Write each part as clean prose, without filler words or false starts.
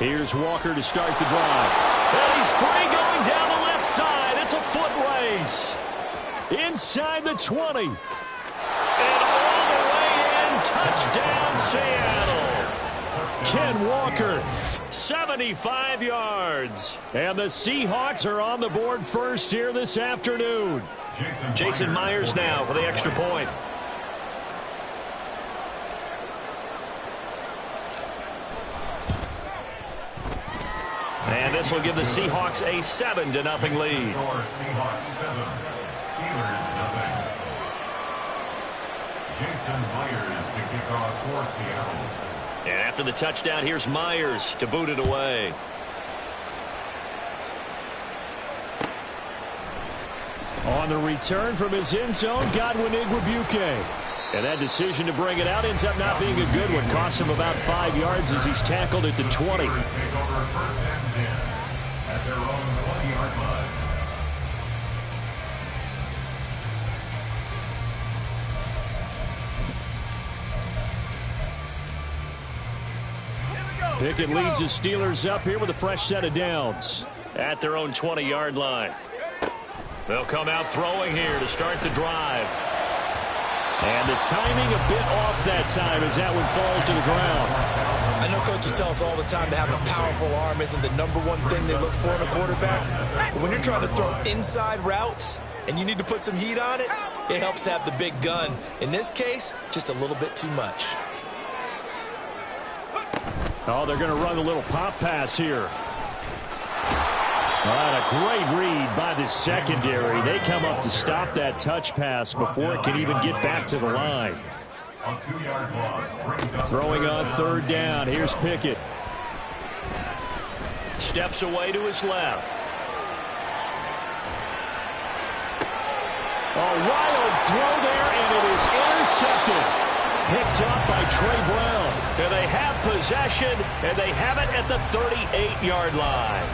Here's Walker to start the drive. And he's free going down the left side. It's a foot race. Inside the 20. And all the way in. Touchdown, Seattle. Ken Walker, 75 yards. And the Seahawks are on the board first here this afternoon. Jason Myers now for the extra point. And this will give the Seahawks a 7-0 lead. Jason Myers to kick off for Seattle. And after the touchdown, here's Myers to boot it away. On the return from his end zone, Godwin Igwebuike. And that decision to bring it out ends up not being a good one. Costs him about 5 yards as he's tackled at the 20. At their own 20-yard line. Pickett leads the Steelers up here with a fresh set of downs. At their own 20-yard line. They'll come out throwing here to start the drive. And the timing a bit off that time as that one falls to the ground. I know coaches tell us all the time that having a powerful arm isn't the #1 thing they look for in a quarterback. But when you're trying to throw inside routes and you need to put some heat on it, it helps have the big gun. In this case, just a little bit too much. Oh, they're going to run a little pop pass here. And a great read by the secondary. They come up to stop that touch pass before it can even get back to the line. Throwing on third down. Here's Pickett. Steps away to his left. A wild throw there, and it is intercepted. Picked up by Trey Brown. And they have possession, and they have it at the 38-yard line.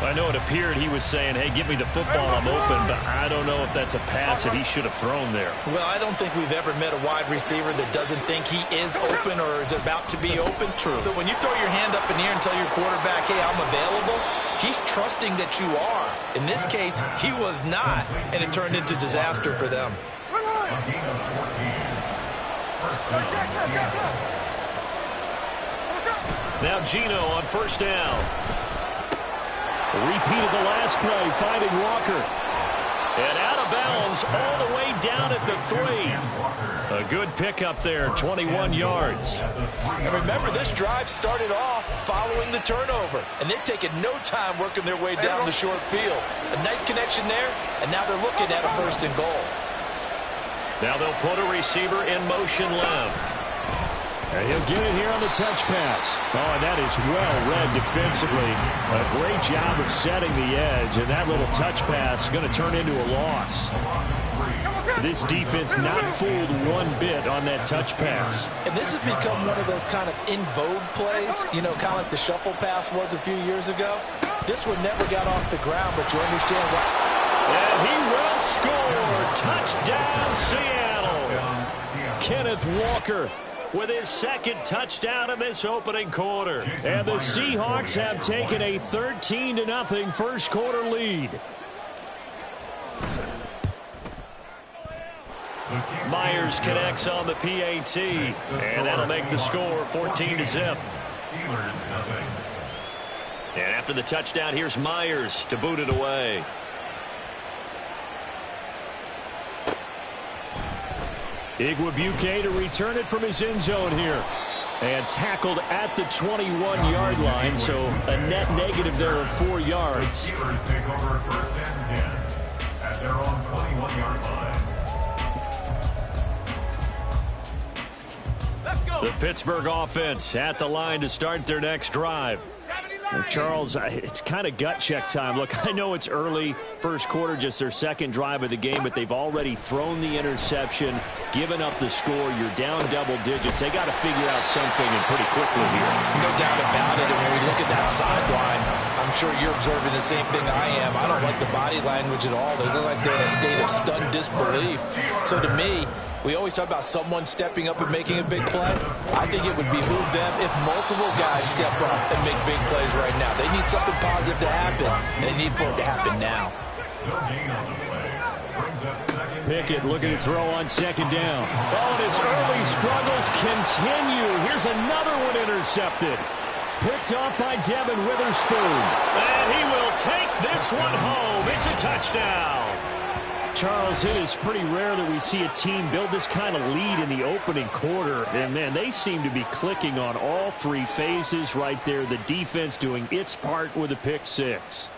I know it appeared he was saying, hey, give me the football, I'm open, but I don't know if that's a pass that he should have thrown there. Well, I don't think we've ever met a wide receiver that doesn't think he is open or is about to be open. True. So when you throw your hand up in the air and tell your quarterback, hey, I'm available, he's trusting that you are. In this case, he was not, and it turned into disaster for them. Now Gino on first down. Repeated the last play, finding Walker. And out of bounds all the way down at the 3. A good pickup there, 21 yards. And remember, this drive started off following the turnover. And they've taken no time working their way down the short field. A nice connection there, and now they're looking at a 1st and goal. Now they'll put a receiver in motion left. And he'll get it here on the touch pass. Oh, and that is well read defensively. A great job of setting the edge, and that little touch pass is going to turn into a loss. This defense not fooled one bit on that touch pass. And this has become one of those kind of in vogue plays, you know, kind of like the shuffle pass was a few years ago. This one never got off the ground, but you understand why. And he will score. Touchdown, Seattle. Kenneth Walker with his 2nd touchdown in this opening quarter. And the Seahawks have taken a 13-0 first quarter lead. Myers connects on the PAT, and that'll make the score 14-0. And after the touchdown, here's Myers to boot it away. Igwebuike to return it from his end zone here. And tackled at the 21-yard line, so a net negative there of 4 yards. Steelers take over 1st and 10 at their own 21-yard line. Let's go. The Pittsburgh offense at the line to start their next drive. Charles, it's kind of gut check time. Look, I know it's early, first quarter, just their 2nd drive of the game, but they've already thrown the interception, given up the score. You're down double digits. They got to figure out something, and pretty quickly here. No doubt about it. And when we look at that sideline, I'm sure you're observing the same thing I am. I don't like the body language at all. They look like they're in a state of stunned disbelief. So to me, We always talk about someone stepping up and making a big play. I think it would behoove them if multiple guys step up and make big plays right now. They need something positive to happen, and they need for it to happen now. Pickett looking to throw on second down. Oh, and his early struggles continue. Here's another one intercepted. Picked off by Devin Witherspoon. And he will take this one home. It's a touchdown. Charles, it is pretty rare that we see a team build this kind of lead in the opening quarter. And, man, they seem to be clicking on all three phases right there. The defense doing its part with a pick six.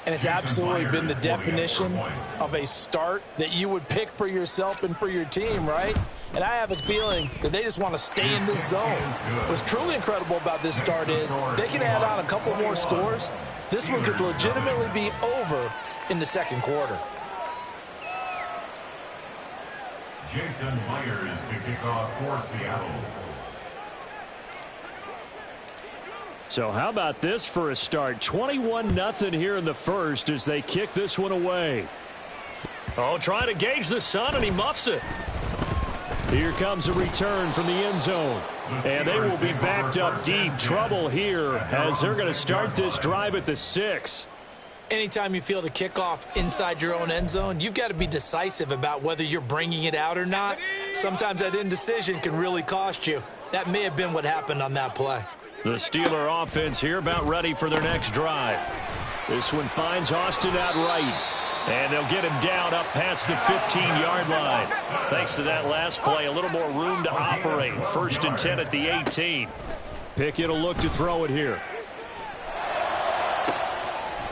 And it's absolutely been the definition of a start that you would pick for yourself and for your team, right? And I have a feeling that they just want to stay in this zone. What's truly incredible about this start is they can add on a couple more scores. This one could legitimately be over in the second quarter. Jason Myers to kick off for Seattle. So how about this for a start? 21-0 here in the first as they kick this one away. Oh, trying to gauge the sun, and he muffs it. Here comes a return from the end zone. And they will be backed up deep. Trouble here as they're going to start this drive at the 6. Anytime you feel the kickoff inside your own end zone, you've got to be decisive about whether you're bringing it out or not. Sometimes that indecision can really cost you. That may have been what happened on that play. The Steeler offense here about ready for their next drive. This one finds Austin out right. And they'll get him down up past the 15-yard line. Thanks to that last play, a little more room to operate. 1st and 10 at the 18. Pickett will look to throw it here.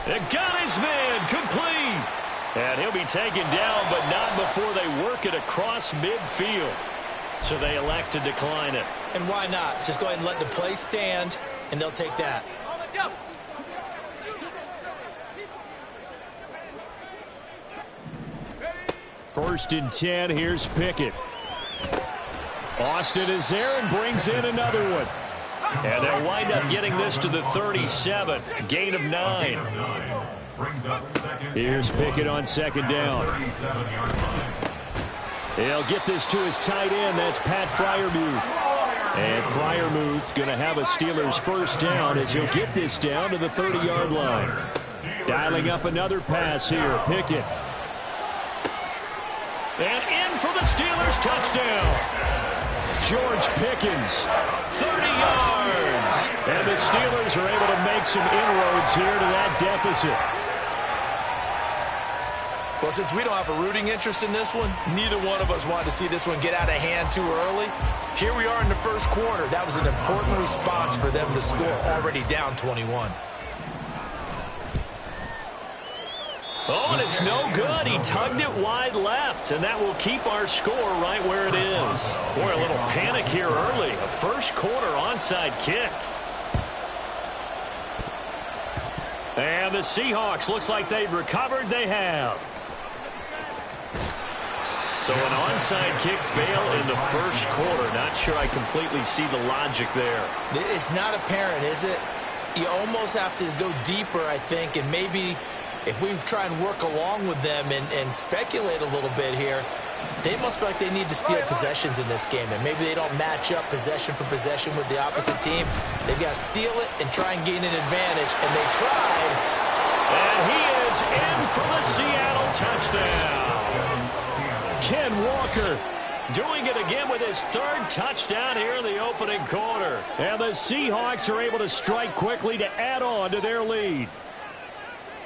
It got his man complete. And he'll be taken down, but not before they work it across midfield. So they elect to decline it. And why not? Just go ahead and let the play stand, and they'll take that. First and 10, here's Pickett. Austin is there and brings in another one. And they'll wind up getting this to the 37. Gain of 9. Here's Pickett on second down. He'll get this to his tight end. That's Pat Freiermuth. And Freiermuth going to have a Steelers first down as he'll get this down to the 30-yard line. Dialing up another pass here. Pickett. And in for the Steelers touchdown. George Pickens, 30 yards. And the Steelers are able to make some inroads here to that deficit. Well, since we don't have a rooting interest in this one, neither one of us wanted to see this one get out of hand too early. Here we are in the first quarter. That was an important response for them to score, already down 21. Oh, and it's no good. He tugged it wide left, and that will keep our score right where it is. Boy, a little panic here early. A first quarter onside kick. And the Seahawks, looks like they've recovered. They have. So an onside kick fail in the first quarter. Not sure I completely see the logic there. It's not apparent, is it? You almost have to go deeper, I think, and maybe if we try and work along with them and speculate a little bit here, they must feel like they need to steal possessions in this game, and maybe they don't match up possession for possession with the opposite team. They've got to steal it and try and gain an advantage, and they tried. And he is in for the Seattle touchdown. Ken Walker doing it again with his third touchdown here in the opening quarter. And the Seahawks are able to strike quickly to add on to their lead.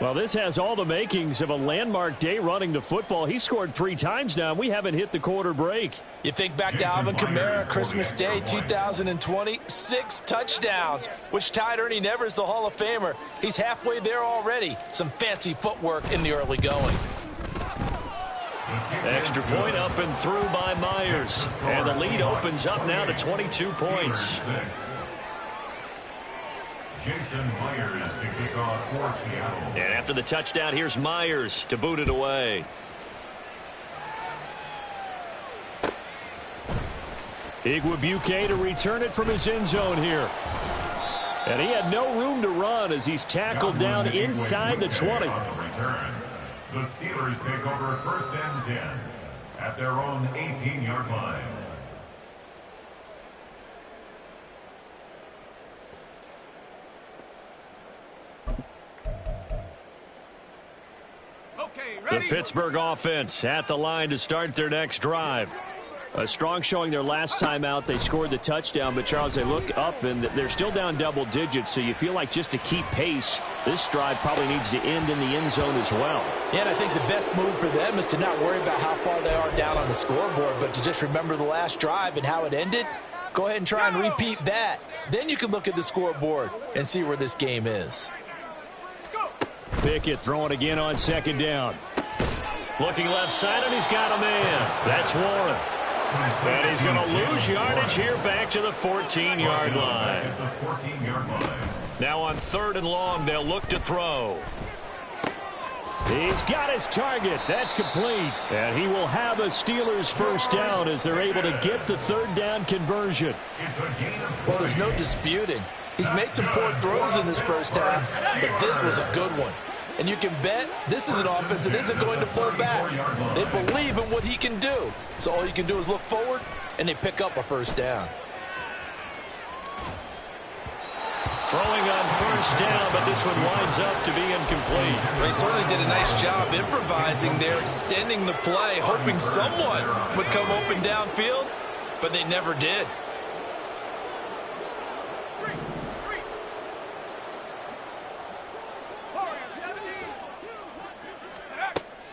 Well, this has all the makings of a landmark day running the football. He scored 3 times now. We haven't hit the quarter break. You think back to Alvin Kamara, Christmas Day 2020, 6 touchdowns, which tied Ernie Nevers, the Hall of Famer. He's halfway there already. Some fancy footwork in the early going. Extra point up and through by Myers. And the lead opens up now to 22 points. Jason Myers to kick off for Seattle. And after the touchdown, here's Myers to boot it away. Igwebuike to return it from his end zone here. And he had no room to run as he's tackled down inside the 20. The Steelers take over 1st and 10. at their own 18-yard line. The Pittsburgh offense at the line to start their next drive. A strong showing their last time out. They scored the touchdown, but, Charles, they look up, and they're still down double digits, so you feel like just to keep pace, this drive probably needs to end in the end zone as well. Yeah, and I think the best move for them is to not worry about how far they are down on the scoreboard, but to just remember the last drive and how it ended. Go ahead and try and repeat that. Then you can look at the scoreboard and see where this game is. Pickett throwing again on second down. Looking left side, and he's got a man. That's Warren. And he's going to lose yardage here back to the 14-yard line. Now on 3rd and long, they'll look to throw. He's got his target. That's complete. And he will have a Steelers first down as they're able to get the 3rd down conversion. Well, there's no disputing. He's made some poor throws in this first half, but this was a good one. And you can bet this is an offense that isn't going to pull back. They believe in what he can do. So all you can do is look forward, and they pick up a first down. Throwing on first down, but this one winds up to be incomplete. They certainly did a nice job improvising there, extending the play, hoping someone would come open downfield, but they never did.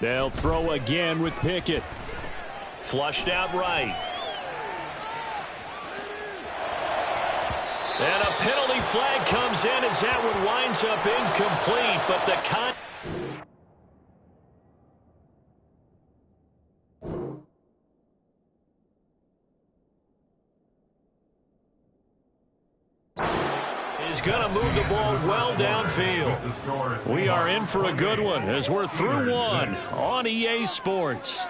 They'll throw again with Pickett. Flushed out right. And a penalty flag comes in as that one winds up incomplete, but the is going to move the ball well downfield. We are in for a good one as we're through one on EA Sports.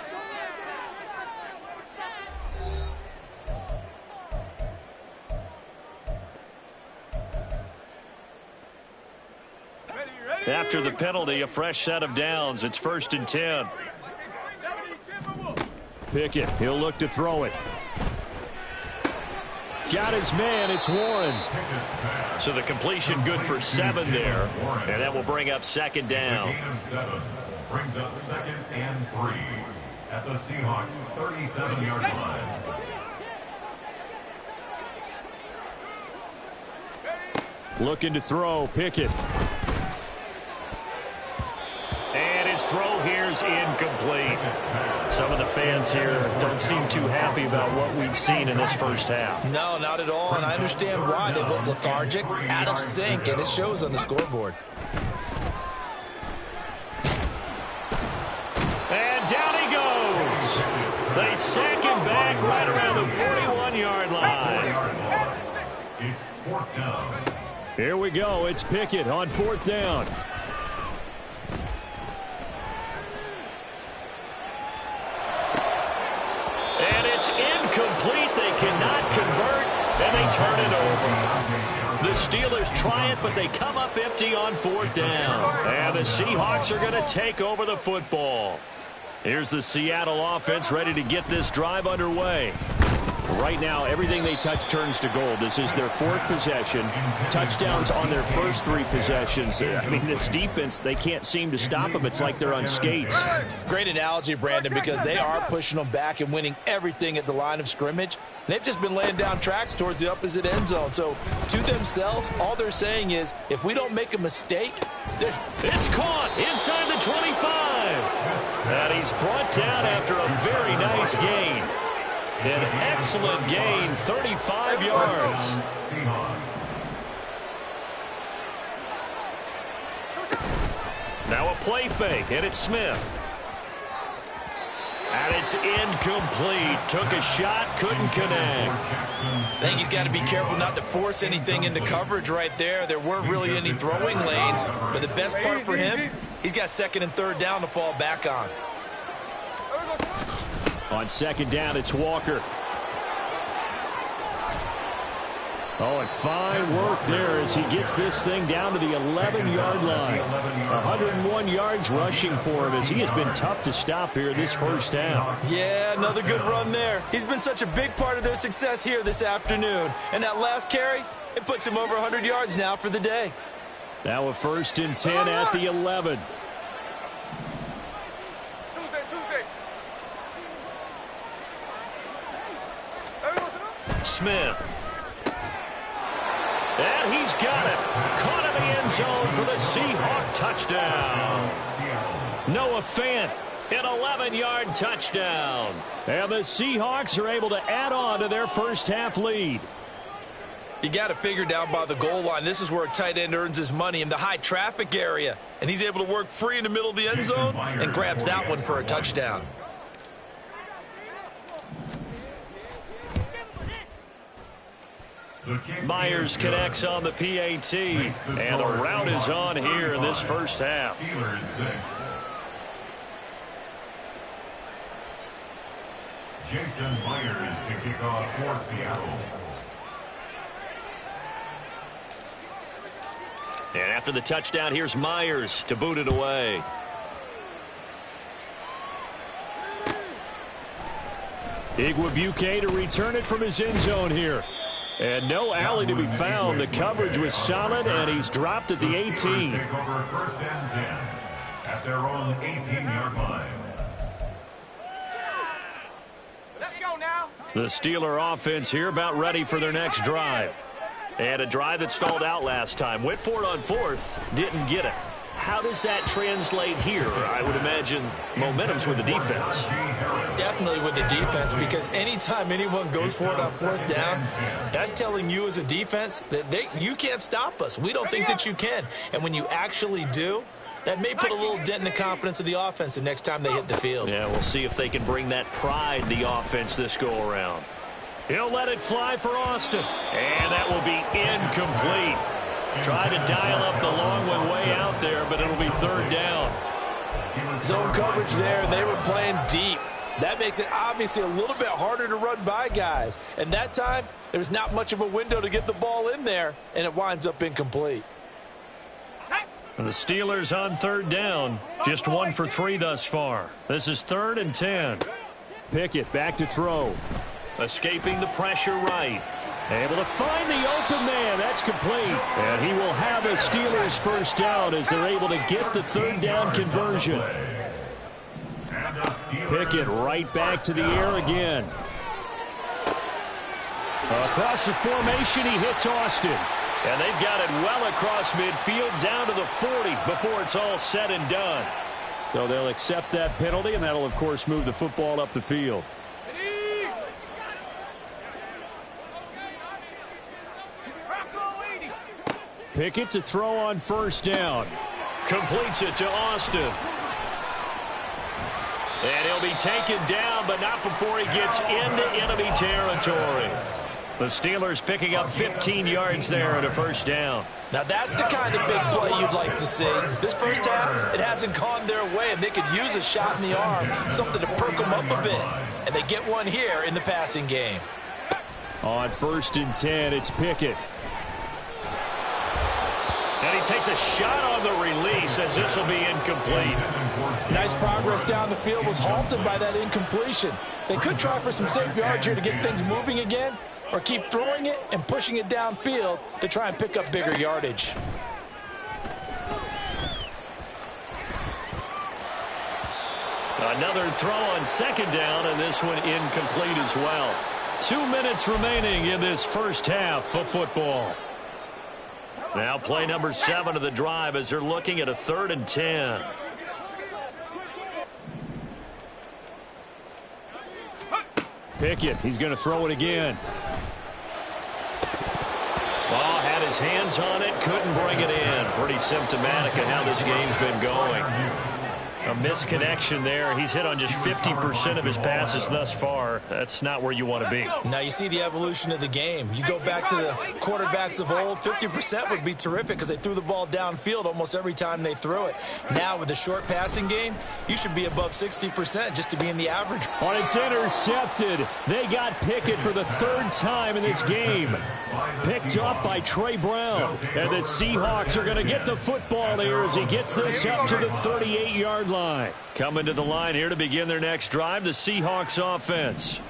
After the penalty, a fresh set of downs. It's 1st and 10. Pickett, he'll look to throw it. Got his man, it's Warren. So the completion good for 7 there. And that will bring up 2nd down. Brings up 2nd and 3 at the Seahawks 37-yard line. Looking to throw, Pickett. And his throw here is incomplete. Some of the fans here don't seem too happy about what we've seen in this first half. No, not at all, and I understand why. They look lethargic, out of sync, and it shows on the scoreboard. And down he goes. They sack him back right around the 41-yard line. It's 4th down. Here we go. It's Pickett on 4th down. And it's incomplete. They cannot convert, and they turn it over. The Steelers try it, but they come up empty on 4th down. And the Seahawks are going to take over the football. Here's the Seattle offense ready to get this drive underway. Right now, everything they touch turns to gold. This is their 4th possession. Touchdowns on their first 3 possessions. I mean, this defense, they can't seem to stop them. It's like they're on skates. Great analogy, Brandon, because they are pushing them back and winning everything at the line of scrimmage. They've just been laying down tracks towards the opposite end zone. So, to themselves, all they're saying is, if we don't make a mistake, it's caught inside the 25. And he's brought down after a very nice gain. An excellent gain, 35 yards. Now a play fake, and it's Smith. And it's incomplete. Took a shot, couldn't connect. I think he's got to be careful not to force anything into coverage right there. There weren't really any throwing lanes, but the best part for him, he's got 2nd and 3rd down to fall back on. On 2nd down, it's Walker. Oh, and fine work there as he gets this thing down to the 11-yard line. 101 yards rushing for him as he has been tough to stop here this first half. Yeah, another good run there. He's been such a big part of their success here this afternoon. And that last carry, it puts him over 100 yards now for the day. Now a 1st and 10 at the 11. Smith. And he's got it. Caught in the end zone for the Seahawk touchdown. Noah Fant, an 11-yard touchdown. And the Seahawks are able to add on to their first half lead. You got to figure down by the goal line. This is where a tight end earns his money in the high traffic area. And he's able to work free in the middle of the end zone and grabs that one for a touchdown. Myers connects on the PAT, and the route is on here in this first half. Jason Myers to kick off for Seattle. And after the touchdown, here's Myers to boot it away. Igwebuike to return it from his end zone here. And no alley to be found. The coverage was solid, and he's dropped at the 18. Take over 1st and 10 at their own 18-yard line. Let's go now. The Steeler offense here about ready for their next drive. And a drive that stalled out last time. Went for it on 4th, didn't get it. How does that translate here? I would imagine momentum's with the defense. Definitely with the defense, because anytime anyone goes for it on 4th down, that's telling you as a defense that you can't stop us. We don't think that you can. And when you actually do, that may put a little dent in the confidence of the offense the next time they hit the field. Yeah, we'll see if they can bring that pride the offense this go-around. He'll let it fly for Austin. And that will be incomplete. Tried to dial up the long one way out there, but it'll be 3rd down. Zone coverage there, and they were playing deep. That makes it obviously a little bit harder to run by guys. And that time, there's not much of a window to get the ball in there, and it winds up incomplete. And the Steelers on 3rd down. Just 1 for 3 thus far. This is 3rd and 10. Pickett back to throw. Escaping the pressure right. Able to find the open man. That's complete. And he will have a Steelers first down as they're able to get the 3rd down conversion. Pickett right back to the air again. Across the formation, he hits Austin. And they've got it well across midfield down to the 40 before it's all said and done. So they'll accept that penalty, and that'll, of course, move the football up the field. Pickett to throw on 1st down. Completes it to Austin. And he'll be taken down, but not before he gets into enemy territory. The Steelers picking up 15 yards there at a 1st down. Now that's the kind of big play you'd like to see. This first half, it hasn't gone their way, and they could use a shot in the arm, something to perk them up a bit. And they get one here in the passing game. On 1st and 10, it's Pickett. And he takes a shot on the release as this will be incomplete. Nice progress down the field, was halted by that incompletion. They could try for some safe yards here to get things moving again, or keep throwing it and pushing it downfield to try and pick up bigger yardage. Another throw on 2nd down, and this one incomplete as well. 2 minutes remaining in this first half of football. Now play number 7 of the drive as they're looking at a 3rd and 10. Pickett, he's going to throw it again. Ball had his hands on it, couldn't bring it in. Pretty symptomatic of how this game's been going. A misconnection there. He's hit on just 50% of his passes thus far. That's not where you want to be. Now you see the evolution of the game. You go back to the quarterbacks of old, 50% would be terrific because they threw the ball downfield almost every time they threw it. Now with the short passing game, you should be above 60% just to be in the average. On it's intercepted. They got Pickett for the third time in this game. Picked up by Trey Brown. And the Seahawks are going to get the football here as he gets this up to the 38-yard line. Coming to the line here to begin their next drive, the Seahawks offense.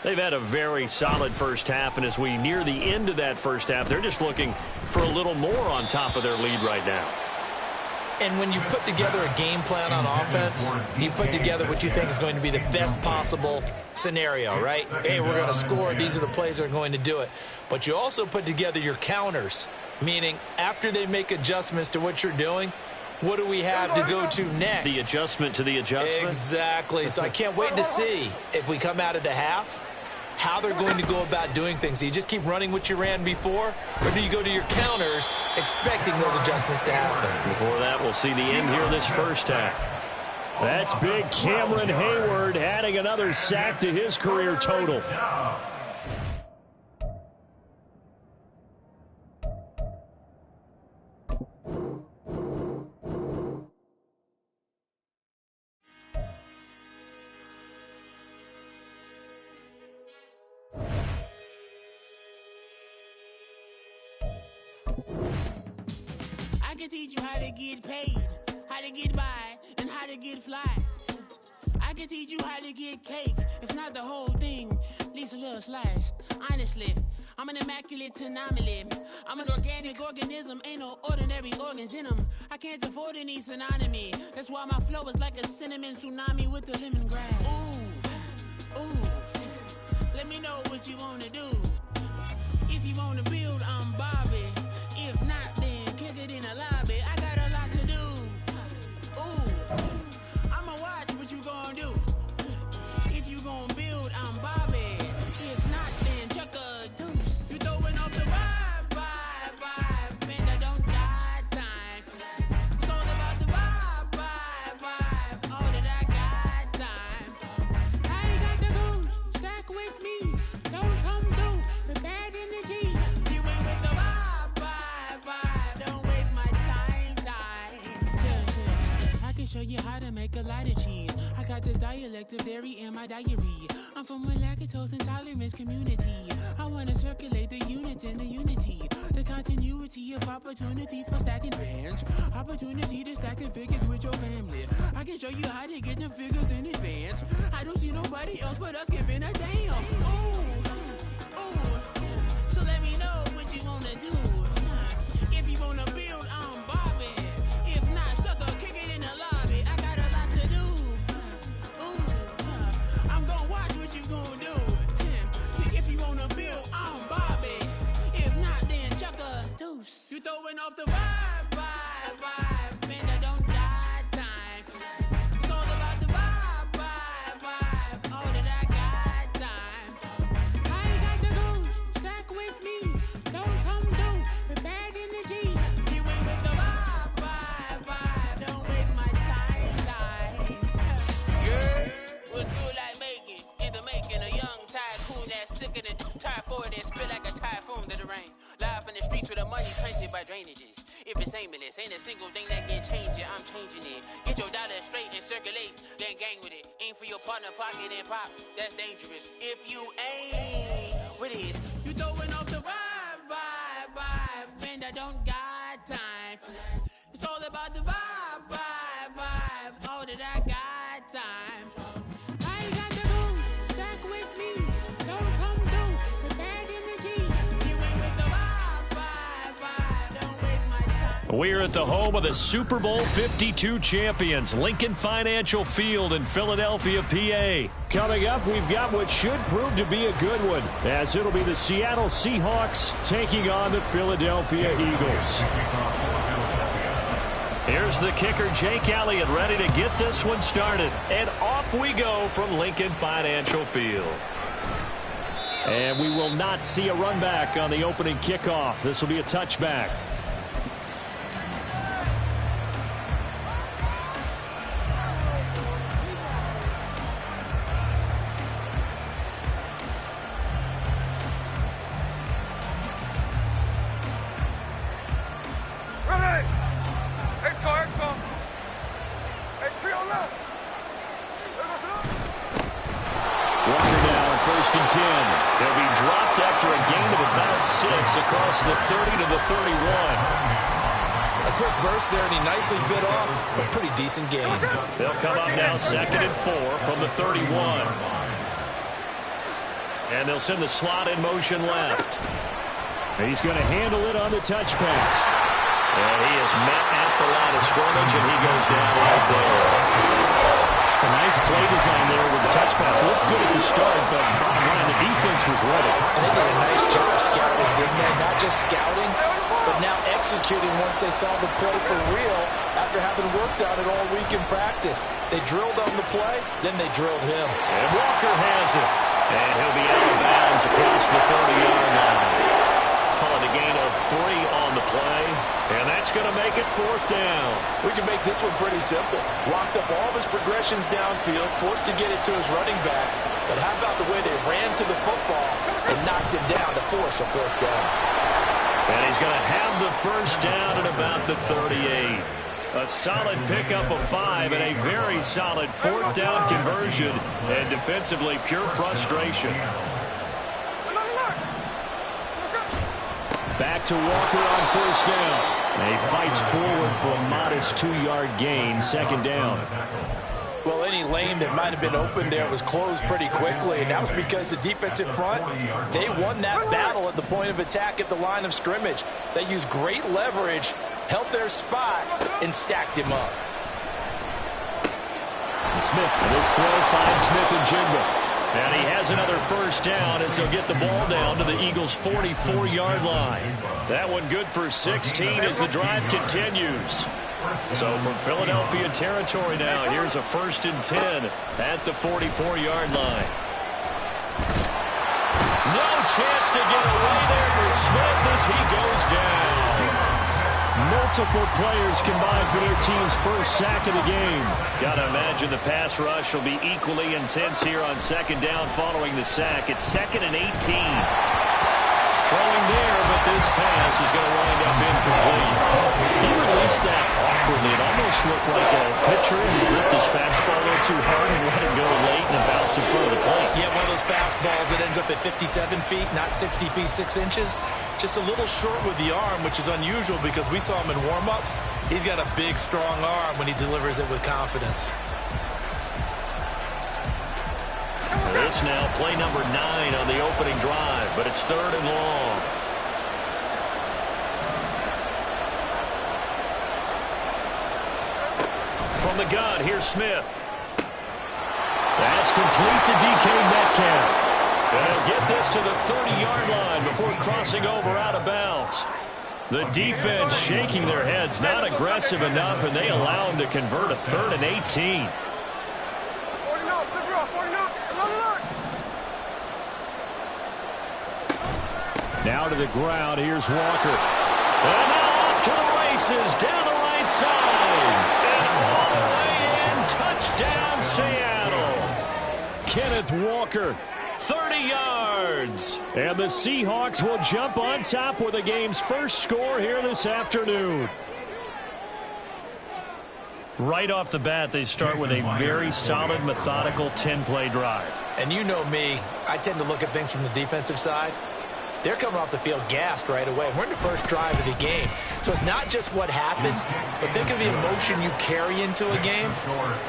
They've had a very solid first half, and as we near the end of that first half, they're just looking for a little more on top of their lead right now. And when you put together a game plan on offense, you put together what you think is going to be the best possible scenario, right? Hey, we're going to score. These are the plays that are going to do it. But you also put together your counters, meaning after they make adjustments to what you're doing, what do we have to go to next? The adjustment to the adjustment? Exactly. So I can't wait to see if we come out of the half, how they're going to go about doing things. Do you just keep running what you ran before, or do you go to your counters expecting those adjustments to happen? Before that, we'll see the end here of this first half. That's big Cameron Hayward adding another sack to his career total. I can teach you how to get paid, how to get by, and how to get fly. I can teach you how to get cake, if not the whole thing, at least a little slice. Honestly, I'm an immaculate anomaly. I'm an organic organism, ain't no ordinary organs in them. I can't afford any synonymy. That's why my flow is like a cinnamon tsunami with the lemongrass. Ooh, ooh, let me know what you wanna do. If you wanna build, I'm Bobby. If not, then kick it in the lobby. I got a lot to do. Ooh, I'ma watch what you gon' do. If you gon' build, I'm Bobby. If not, then chuck a deuce. You throwing off the vibe, and I don't got time. It's all about the vibe, all that I got time. I ain't got the goose, stack with me. Don't come through with bad energy. You ain't with the vibe, don't waste my time. Yeah. I can show you how to make a lot of cheese. I got the dialect of dairy in my diary. I'm from a lactose intolerance community. I wanna circulate the units and the unity. The continuity of opportunity for stacking bands. Opportunity to stack the figures with your family. I can show you how to get the figures in advance. I don't see nobody else but us giving a damn. Ooh. So let me know what you wanna do. If you wanna build, I'm Bobby. If not, sucker, kick it in the lobby. I got a lot to do. Ooh, I'm gonna watch what you gonna do. See, if you wanna build, I'm Bobby. If not, then chuck a deuce. You throwing off the vibe, and I don't got time. It's all about the vibe, all that I got time. I ain't got the goose, stack with me. Don't come through with bad energy. You ain't with the vibe, don't waste my time. Yeah, what's good like making? In the making, a young tycoon that's sicker than typhoid and spit like a typhoon to the rain. Live in the streets with the money tainted by drainages. If it's aimless, ain't a single thing that can change it, I'm changing it. Get your dollar straight and circulate, then gang with it. Aim for your partner, pocket and pop, that's dangerous. If you ain't with it, you throwing off the vibe, and I don't got time for that. It's all about the vibe, all that I got time for. I ain't got the goose, stack with me. Don't come through with bad energy. You ain't with the vibe, don't waste my time. We're at the home of the Super Bowl 52 champions, Lincoln Financial Field in Philadelphia, PA. Coming up, we've got what should prove to be a good one, as it'll be the Seattle Seahawks taking on the Philadelphia Eagles. Here's the kicker, Jake Elliott, ready to get this one started. And off we go from Lincoln Financial Field. And we will not see a run back on the opening kickoff. This will be a touchback. He'll be dropped after a gain of about 6 across the 30 to the 31. A quick burst there, and he nicely bit off a pretty decent gain. They'll come up now 2nd and 4 from the 31. And they'll send the slot in motion left. He's going to handle it on the touch pass. And he is met at the line of scrimmage, and he goes down right there. A nice play design there with the touch pass. Looked good at the start, but bottom line, the defense was ready. And they did a nice job scouting, didn't they? Not just scouting, but now executing once they saw the play for real after having worked on it all week in practice. They drilled on the play, then they drilled him. And Walker has it. And he'll be out of bounds across the 30-yard line. Calling a gain of 3 on the play. And that's going to make it 4th down. We can make this one pretty simple. Locked up all of his progressions downfield, forced to get it to his running back. But how about the way they ran to the football and knocked him down to force a 4th down? And he's going to have the 1st down at about the 38. A solid pickup of 5 and a very solid 4th down conversion. And defensively, pure frustration. Back to Walker on 1st down. And he fights forward for a modest 2-yard gain, 2nd down. Well, any lane that might have been open there was closed pretty quickly, and that was because the defensive front, they won that battle at the point of attack at the line of scrimmage. They used great leverage, held their spot, and stacked him up. Smith, this throw finds Smith and Jigba. And he has another 1st down as he'll get the ball down to the Eagles' 44-yard line. That one good for 16 as the drive continues. So from Philadelphia territory now, here's a 1st and 10 at the 44-yard line. No chance to get away there for Smith as he goes down. Multiple players combined for their team's 1st sack of the game. Gotta imagine the pass rush will be equally intense here on 2nd down following the sack. It's 2nd and 18. Throwing there, but this pass is going to wind up incomplete. He released that awkwardly. It almost looked like a pitcher who gripped his fastball a little too hard and let it go late and it bounced in front of the plate. Yeah, one of those fastballs that ends up at 57 feet, not 60 feet, 6 inches. Just a little short with the arm, which is unusual because we saw him in warm-ups. He's got a big, strong arm when he delivers it with confidence. This now play number 9 on the opening drive, but it's 3rd and long. From the gun, here's Smith. That's complete to DK Metcalf. And he'll get this to the 30-yard line before crossing over out of bounds. The defense shaking their heads, not aggressive enough, and they allow him to convert a 3rd and 18. Now to the ground, here's Walker. And now off to the races, down the right side. And all the way in, touchdown Seattle. Kenneth Walker, 30 yards. And the Seahawks will jump on top with the game's 1st score here this afternoon. Right off the bat, they start with a very solid, methodical 10-play drive. And you know me, I tend to look at things from the defensive side. They're coming off the field gassed right away. We're in the 1st drive of the game. So it's not just what happened, but think of the emotion you carry into a game,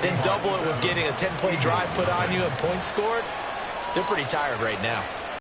then double it with getting a 10-play drive put on you and points scored. They're pretty tired right now.